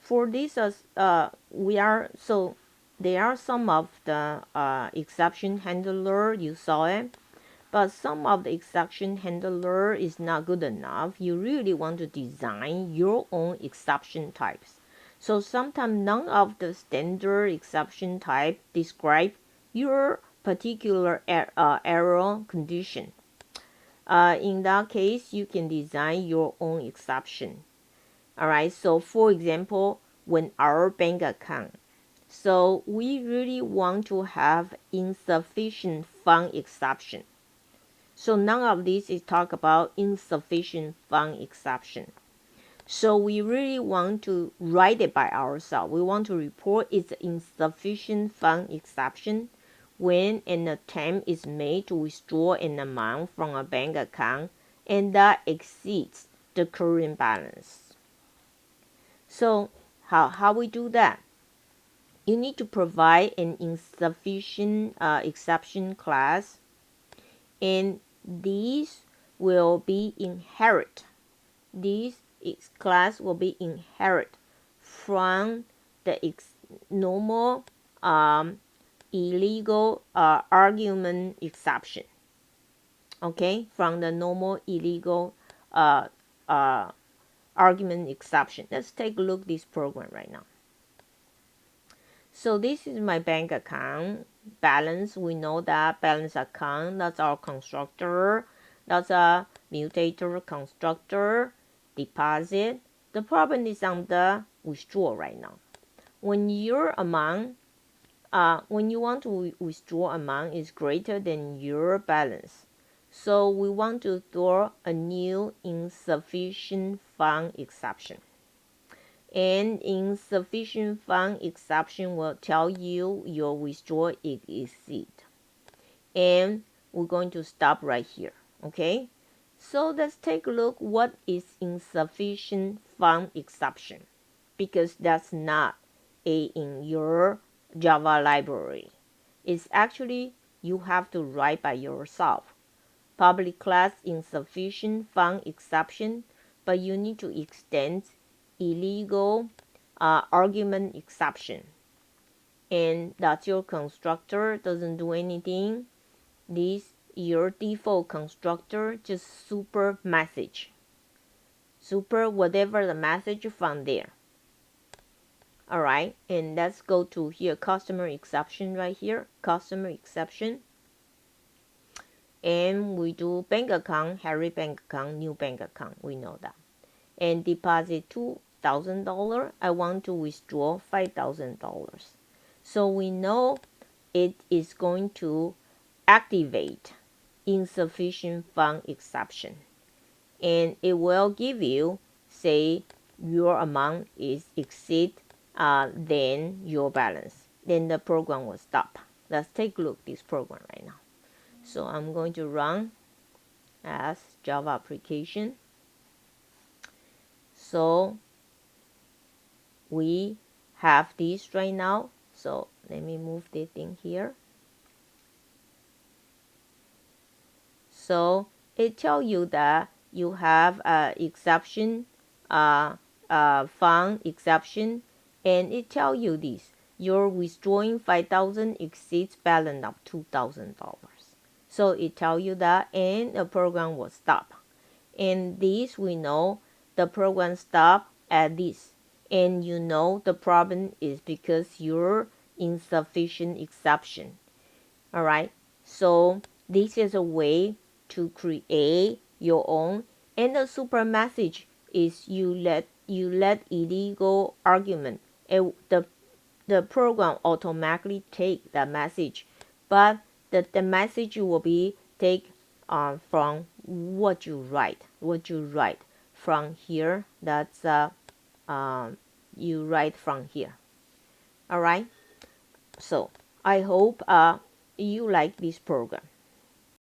for this, there are some of the exception handler, you saw it, but some of the exception handler is not good enough. You really want to design your own exception types. So sometimes none of the standard exception type describe your particular error condition. In that case, you can design your own exception. All right, so for example, when our bank account, so we really want to have insufficient fund exception. So none of this is talk about insufficient fund exception. So we really want to write it by ourselves. We want to report it's insufficient fund exception when an attempt is made to withdraw an amount from a bank account and that exceeds the current balance. So how we do that? You need to provide an insufficient exception class, and these will be inherit. This class will be inherit from the normal illegal argument exception. Okay, from the normal illegal argument exception. Let's take a look at this program right now. So this is my bank account balance. We know that balance account, that's our constructor. That's a mutator constructor, deposit. The problem is on the withdraw right now. When your amount, when you want to withdraw amount is greater than your balance, so we want to throw a new insufficient fund exception. And insufficient fund exception will tell you your withdrawal exceed. And we're going to stop right here. Okay, so let's take a look what is insufficient fund exception, because that's not in your Java library. It's actually you have to write by yourself. Public class insufficient fund exception, but you need to extend illegal argument exception, and that's your constructor doesn't do anything. This your default constructor just super message, super whatever the message from there. All right, and let's go to here customer exception right here, customer exception, and we do bank account, Harry bank account, new bank account, we know that, and deposit $2,000. I want to withdraw $5,000. So we know it is going to activate insufficient fund exception, and it will give you, say your amount is exceed than your balance, then the program will stop. Let's take a look at this program right now. So I'm going to run as Java application. So we have this right now. So let me move the thing here. So it tells you that you have exception, fund exception, and it tells you this: you're withdrawing $5,000 exceeds balance of $2,000. So it tells you that, and the program will stop. And this we know the program stop at this, and you know the problem is because you're insufficient exception. All right. So this is a way to create your own, and the super message is you let illegal argument, the program automatically take that message, but the message will be take from what you write from here. That's you write from here. All right, so I hope you like this program.